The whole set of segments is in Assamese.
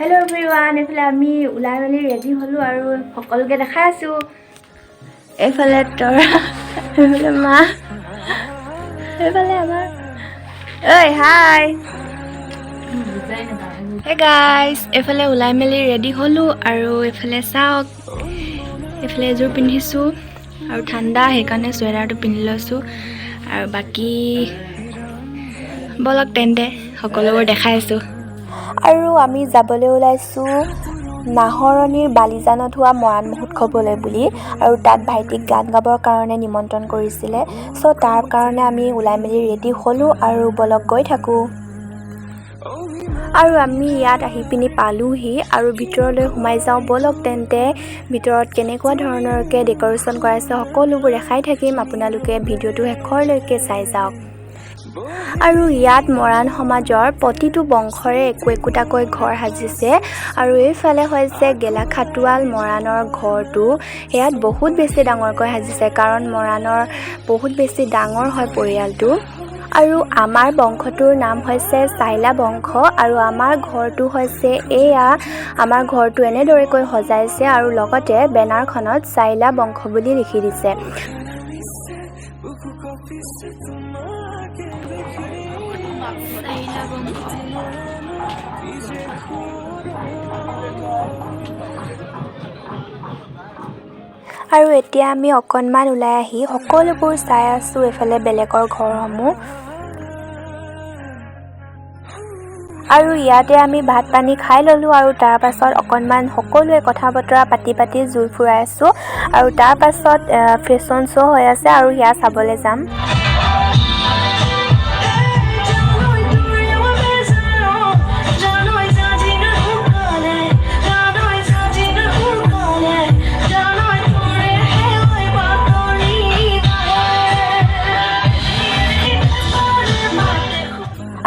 Hello everyone, এইফালে আমি ওলাই মেলি ৰেডি হ'লোঁ আৰু সকলোকে দেখাই আছোঁ। এইফালে তৰা, এইফালে মা, এইফালে আমাৰ ঐ হাই হে গাইজ, এইফালে ওলাই মেলি ৰেডি হ'লোঁ আৰু এইফালে চাওক, এইফালে এযোৰ পিন্ধিছোঁ আৰু ঠাণ্ডা সেইকাৰণে চুৱেটাৰটো পিন্ধি লৈছোঁ আৰু বাকী বলক তেন্তে সকলোবোৰ দেখাই আছোঁ। আৰু আমি যাবলৈ ওলাইছোঁ নাহৰণিৰ বালিজানত হোৱা মৰাণ মহোৎসৱলৈ বুলি, আৰু তাত ভাইটিক গান গাবৰ কাৰণে নিমন্ত্ৰণ কৰিছিলে। চ' তাৰ কাৰণে আমি ওলাই মেলি ৰেডি হ'লোঁ আৰু বলক গৈ থাকোঁ। আৰু আমি ইয়াত আহি পিনি পালোঁহি আৰু ভিতৰলৈ সোমাই যাওঁ বলক তেন্তে। ভিতৰত কেনেকুৱা ধৰণৰকৈ ডেক'ৰেশ্যন কৰাইছে সকলোবোৰ দেখাই থাকিম, আপোনালোকে ভিডিঅ'টো শেষৰলৈকে চাই যাওক। আৰু ইয়াত মৰাণ সমাজৰ প্ৰতিটো বংশৰে একোটাকৈ ঘৰ সাজিছে আৰু এইফালে হৈছে গেলাখাটোৱাল মৰাণৰ ঘৰটো। ইয়াত বহুত বেছি ডাঙৰকৈ সাজিছে কাৰণ মৰাণৰ বহুত বেছি ডাঙৰ হয় পৰিয়ালটো। আৰু আমাৰ বংশটোৰ নাম হৈছে চাইলা বংশ আৰু আমাৰ ঘৰটো হৈছে এয়া। আমাৰ ঘৰটো এনেদৰেকৈ সজাইছে আৰু লগতে বেনাৰখনত চাইলা বংশ বুলি লিখি দিছে। আৰু এতিয়া আমি অকণমান ওলাই আহি সকলোবোৰ চাই আছোঁ এইফালে বেলেগৰ ঘৰসমূহ। আৰু ইয়াতে আমি ভাত পানী খাই ল'লোঁ আৰু তাৰ পাছত অকণমান সকলোৱে কথা বতৰা পাতি জুই ফুৰাই আছোঁ আৰু তাৰ পাছত ফেশ্বন শ্ব' হৈ আছে আৰু সেয়া চাবলৈ যাম।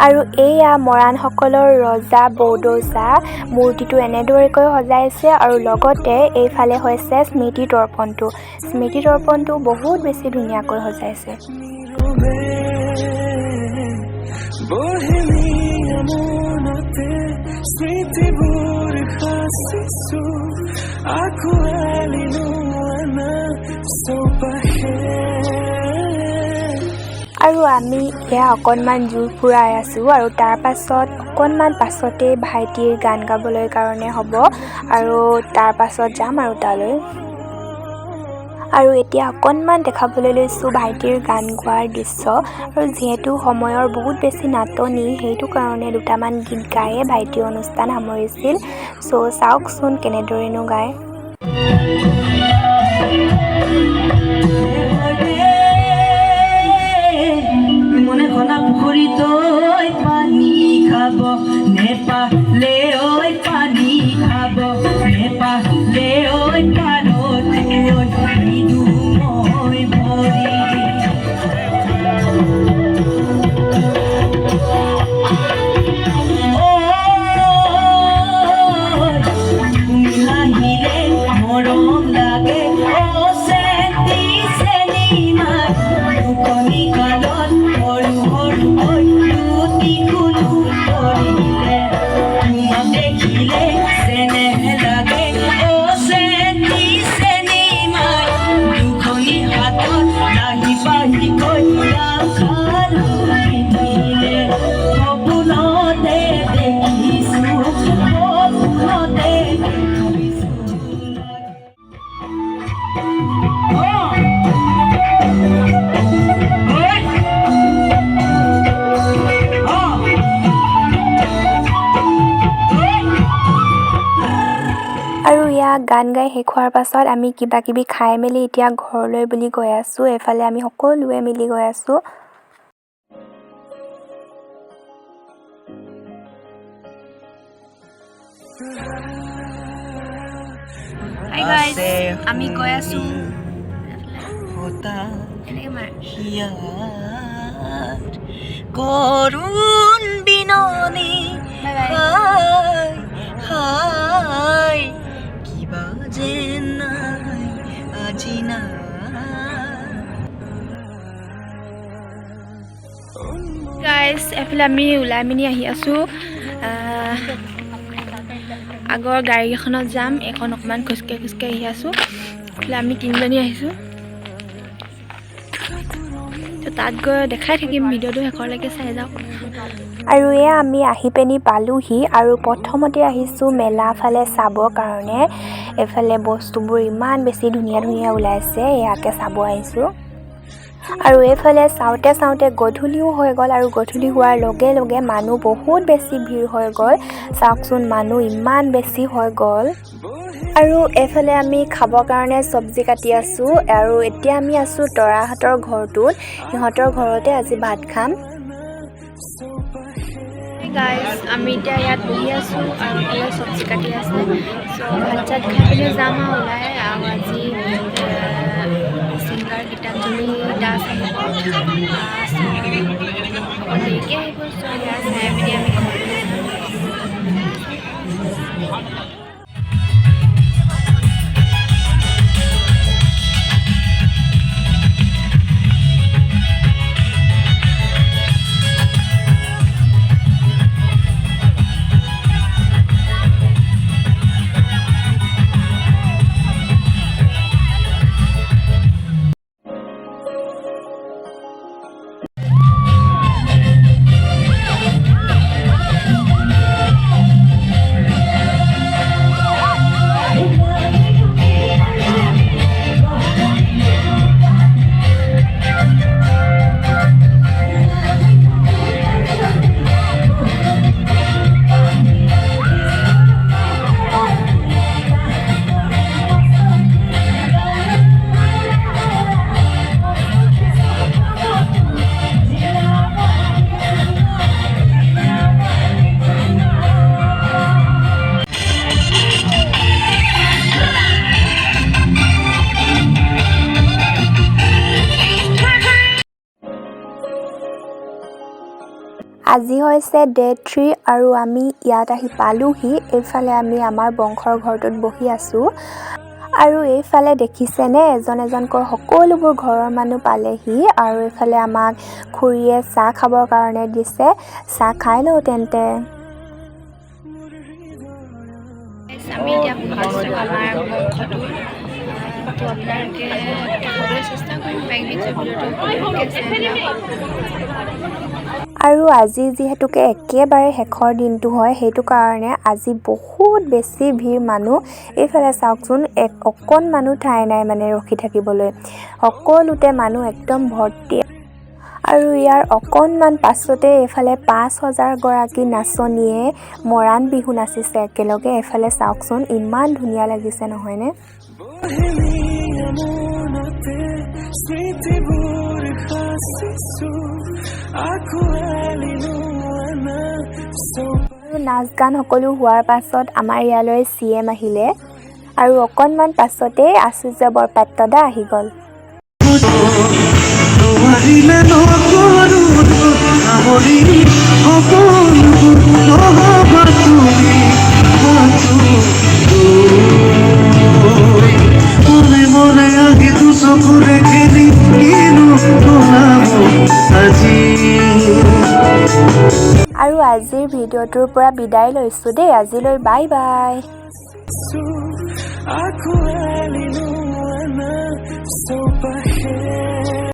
আৰু এয়া মৰাণসকলৰ ৰজা বৰদৌজা মূৰ্তিটো এনেদৰেকৈ সজাইছে আৰু লগতে এইফালে হৈছে স্মৃতি তৰ্পণটো। স্মৃতি তৰ্পণটো বহুত বেছি ধুনীয়াকৈ সজাইছে। আৰু আমি এয়া অকণমান জুই ফুৰাই আছোঁ আৰু তাৰ পাছত অকণমান পাছতেই ভাইটিৰ গান গাবলৈ কাৰণে হ'ব আৰু তাৰ পাছত যাম আৰু তালৈ। আৰু এতিয়া অকণমান দেখাবলৈ লৈছোঁ ভাইটিৰ গান গোৱাৰ দৃশ্য। আৰু যিহেতু সময়ৰ বহুত বেছি নাটনি, সেইটো কাৰণে দুটামান গীত গায়ে ভাইটিৰ অনুষ্ঠান সামৰিছিল। চ' চাওকচোন কেনেদৰেনো গায়। পানী খাব নেপালে ঐ পানী খাব নেপালে ঐ পাৰত মই ভৰি আহিলে মৰম লাগে চেনি চেনি মানি কালত সৰু সৰু লুটি কুলু কৰিলে তোমাক দেখিলে চেনেহ লাগে চেনি চেনি মাই দুখনি হাতত লাগি পাহি কৈ খালো পিন্ধিলে সপোনতে দেখিছোঁ সপোনতে আৰু ইয়াক গান গাই শেষ হোৱাৰ পাছত আমি কিবা কিবি খাই মেলি এতিয়া ঘৰলৈ বুলি গৈ আছোঁ। এইফালে আমি সকলোৱে মিলি গৈ আছোঁ। হাই গাইজ, আমি গৈ আছোঁ করুণ বিননি হাই কিবা যে নাই আজি না গাইজ, এফালে আমি ওলাই মেলি আহি আছোঁ। আগৰ গাড়ীখনত যাম এখন অকণমান খোজকাঢ়ি আহি আছোঁ আমি তিনিজনী আহিছোঁ তো তাত গৈ দেখাই থাকিম ভিডিঅ'টো শেষলৈকে চাই যাওক আৰু এয়া আমি আহি পিনি পালোহি আৰু প্ৰথমতে আহিছোঁ মেলা ফালে চাবৰ কাৰণে এফালে বস্তুবোৰ ইমান বেছি ধুনীয়া ধুনীয়া ওলাইছে ইয়াকে চাব আহিছোঁ আৰু এইফালে চাওঁতে গধূলিও হৈ গ'ল আৰু গধূলি হোৱাৰ লগে লগে মানুহ বহুত বেছি ভিৰ হৈ গ'ল চাওকচোন মানুহ ইমান বেছি হৈ গ'ল আৰু এইফালে আমি খাবৰ কাৰণে চব্জি কাটি আছোঁ আৰু এতিয়া আমি আছোঁ তৰাহঁতৰ ঘৰটোত সিহঁতৰ ঘৰতে আজি ভাত খাম গাইজ আমি এতিয়া ইয়াত বহি আছোঁ আৰু এইফালে চব্জি কাটি আছে চ' ভাত চাত খাই পিনে যাম আৰু ওলাই আৰু আজি ছিংগাৰ গীতাঞ্জলি দাস আহিব দেৰিকৈ আহিব চ' ইয়াত চাই পিনি আমি ঘৰলৈ যাম আজি হৈছে ডে 3 আৰু আমি ইয়াত আহি পালোহি এইফালে আমি আমাৰ বংশৰ ঘৰটোত বহি আছোঁ আৰু এইফালে দেখিছেনে এজন এজনকৈ সকলোবোৰ ঘৰৰ মানুহ পালেহি আৰু এইফালে আমাক খুৰীয়ে চাহ খাবৰ কাৰণে দিছে চাহ খাই লওঁ তেন্তে আমি এতিয়া বহি আছোঁ আমাৰ বংশটোত তো আপোনালোকে দেখাবলৈ চেষ্টা কৰিম আৰু আজি যিহেতুকে একেবাৰে শেষৰ দিনটো হয় সেইটো কাৰণে আজি বহুত বেছি ভিৰ মানুহ এইফালে চাওকচোন অকণমানো ঠাই নাই মানে ৰখি থাকিবলৈ সকলোতে মানুহ একদম ভৰ্তি আৰু ইয়াৰ অকণমান পাছতে এইফালে 5,000 গৰাকী নাচনীয়ে মৰাণ বিহু নাচিছে একেলগে এইফালে চাওকচোন ইমান ধুনীয়া লাগিছে নহয়নে নাচ গান সকলো হোৱাৰ পাছত আমাৰ ইয়ালৈ CM আহিলে আৰু অকণমান পাছতে আচুৰ্য বৰপাত্ৰদা আহি গ'ল আৰু আজিৰ ভিডিঅ'টোৰ পৰা বিদায় লৈছোঁ দেই আজিলৈ বাই বাই